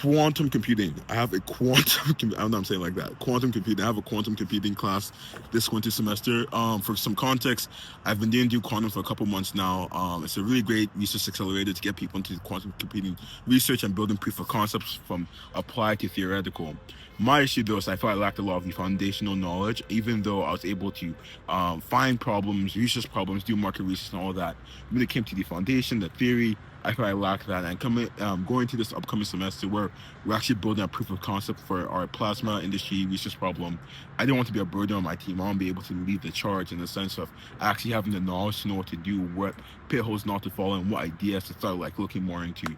quantum computing. I have a quantum. I don't know I'm saying like that. Quantum computing. I have a quantum computing class this winter semester. For some context, I've been doing do quantum for a couple months now. It's a really great research accelerator to get people into quantum computing research and building proof of concepts from applied to theoretical. My issue though is I felt I lacked a lot of the foundational knowledge, even though I was able to find problems, research problems, do market research and all that. When it came to the foundation, the theory, I feel I lack that. And going to this upcoming semester where we're actually building a proof of concept for our plasma industry research problem, I didn't want to be a burden on my team. I want to be able to lead the charge in the sense of actually having the knowledge to know what to do, what pit holes not to follow, and what ideas to start like looking more into.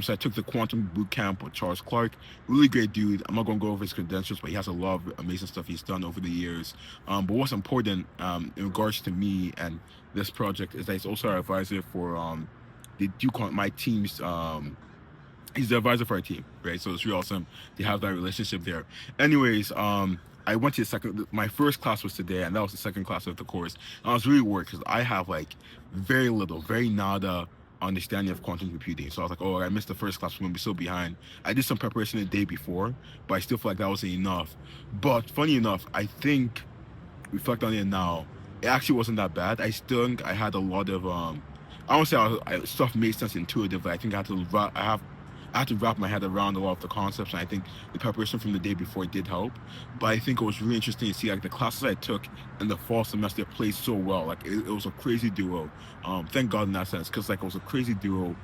So I took the quantum boot camp with Charles Clark. Really great dude. I'm not going to go over his credentials, but he has a lot of amazing stuff he's done over the years. But what's important in regards to me and this project is that he's also our advisor for they do call my team's he's the advisor for our team, right? So it's really awesome to have that relationship there. Anyways, I went to the second. My first class was today, and that was the second class of the course. And I was really worried because I have like very little, very nada understanding of quantum computing. So I was like, oh, I missed the first class. I'm gonna be so behind. I did some preparation the day before, but I still feel like that wasn't enough. But funny enough, I think reflect on it now, it actually wasn't that bad. I still think I had a lot of I don't say stuff made sense intuitively. I think I had to wrap my head around a lot of the concepts, and I think the preparation from the day before did help. But I think it was really interesting to see like the classes I took in the fall semester played so well. Like it was a crazy duo. Thank God in that sense, because like it was a crazy duo.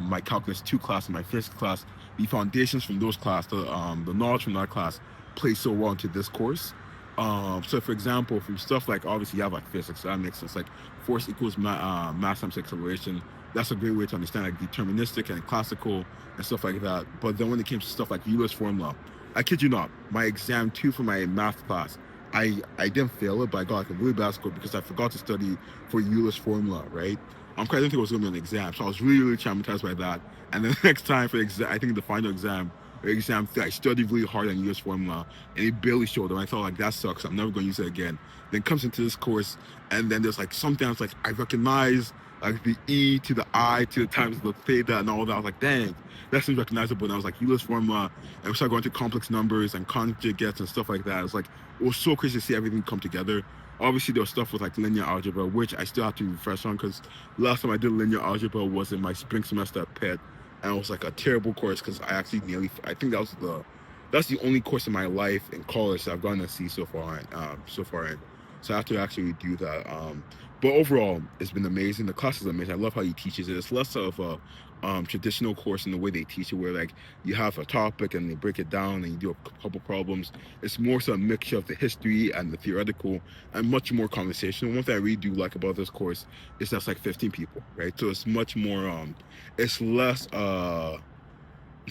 My calculus 2 class and my physics class, the foundations from those classes, the knowledge from that class played so well into this course. So for example, from stuff like obviously you have like physics, so that makes sense. Like force equals mass times acceleration. That's a great way to understand like deterministic and classical and stuff like that. But then when it came to stuff like Euler's formula, I kid you not, my exam 2 for my math class, I didn't fail it, but I got like a really bad score because I forgot to study for Euler's formula, right? 'Cause I didn't think it was gonna be an exam, so I was really, really traumatized by that. And then the next time for exam, I think the final exam, I studied really hard on US formula and it barely showed up. I thought like that sucks. I'm never gonna use it again. Then comes into this course and then there's like something else like I recognize like the E to the I to the times the theta and all that. I was like, dang, that seems recognizable. And I was like, US formula, and we started going to complex numbers and conjugates and stuff like that. It was so crazy to see everything come together. Obviously, there was stuff with like linear algebra, which I still have to refresh on because last time I did linear algebra was in my spring semester at Pitt, and it was like a terrible course because I think that's the only course in my life in college that I've gotten a C so far in. So I have to actually do that. But overall, it's been amazing. The class is amazing. I love how he teaches it. It's less of a traditional course in the way they teach it, where like you have a topic and they break it down and you do a couple problems. It's more so a mixture of the history and the theoretical and much more conversational. One thing I really do like about this course is that's like 15 people, right? So it's much more, it's less, I'm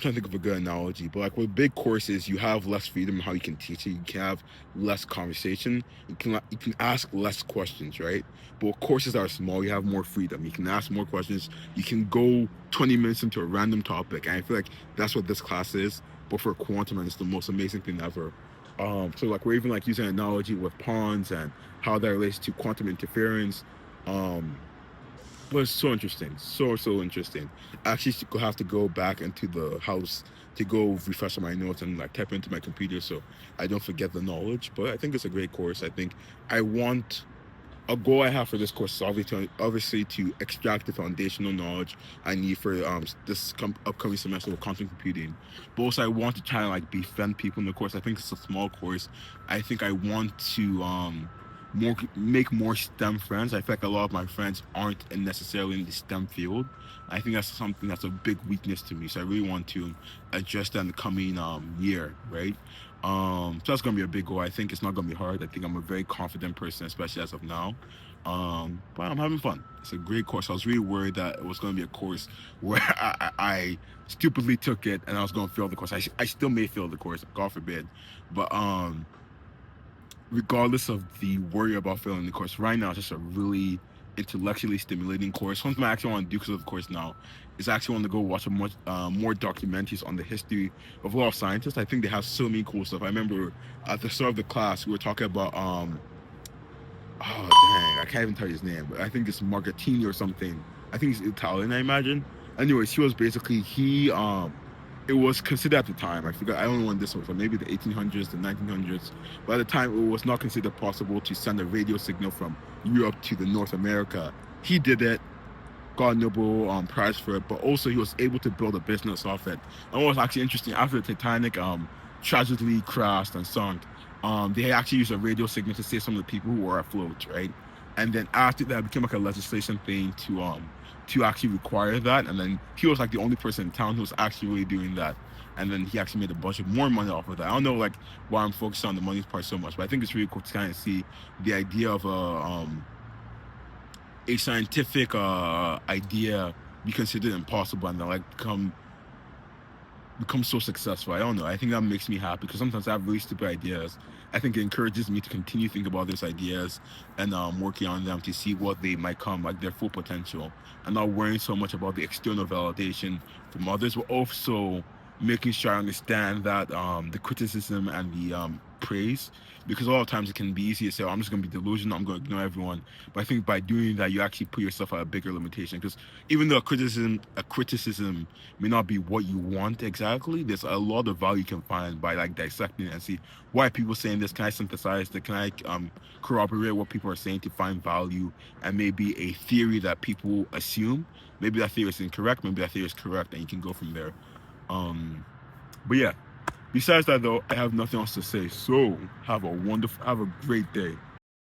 trying to think of a good analogy, but like with big courses, you have less freedom in how you can teach it. You can have less conversation. You can ask less questions, right? But with courses that are small, you have more freedom. You can ask more questions. You can go 20 minutes into a random topic, and I feel like that's what this class is. But for quantum, and it's the most amazing thing ever. So like we're even like using an analogy with pawns and how that relates to quantum interference. Um, but it's so interesting, so interesting. I actually have to go back into the house to go refresh on my notes and like type into my computer so I don't forget the knowledge. But I think it's a great course. I think I want a goal I have for this course is obviously to extract the foundational knowledge I need for this upcoming semester with quantum computing. But also I want to try and like befriend people in the course. I think it's a small course. I think I want to make more STEM friends. I feel like a lot of my friends aren't necessarily in the STEM field. I think that's something that's a big weakness to me. So I really want to address that in the coming year, right? So that's gonna be a big goal. I think it's not gonna be hard. I think I'm a very confident person, especially as of now. But I'm having fun. It's a great course. I was really worried that it was gonna be a course where I stupidly took it and I was gonna fail the course. I still may fail the course, God forbid. But regardless of the worry about failing the course, right now it's just a really intellectually stimulating course. Something I actually want to do because of the course now is I actually want to go watch more documentaries on the history of a lot of scientists. I think they have so many cool stuff. I remember at the start of the class we were talking about oh dang, I can't even tell you his name, but I think it's Margotini or something. I think he's Italian, I imagine. Anyways, he was basically it was considered at the time. I forgot. I don't know when this was, or maybe the 1800s, the 1900s. But at the time, it was not considered possible to send a radio signal from Europe to the North America. He did it, got a Nobel Prize for it, but also he was able to build a business off it. And what was actually interesting, after the Titanic tragically crashed and sunk, they actually used a radio signal to save some of the people who were afloat, right? And then after that, it became like a legislation thing to actually require that. And then he was like the only person in town who was actually really doing that. And then he actually made a bunch of more money off of that. I don't know like why I'm focused on the money part so much, but I think it's really cool to kind of see the idea of a scientific idea be considered impossible and then like become so successful. I don't know. I think that makes me happy because sometimes I have really stupid ideas. I think it encourages me to continue thinking about those ideas and working on them to see what they might come, like their full potential, and not worrying so much about the external validation from others, but also making sure I understand that the criticism and the praise, because a lot of times it can be easy to say, oh, I'm just going to be delusional, I'm going to ignore everyone. But I think by doing that, you actually put yourself at a bigger limitation. Because even though a criticism may not be what you want exactly, there's a lot of value you can find by like dissecting it and see why are people saying this. Can I synthesize that? Can I corroborate what people are saying to find value and maybe a theory that people assume? Maybe that theory is incorrect. Maybe that theory is correct, and you can go from there. Um, but yeah, besides that though, I have nothing else to say. So have a great day.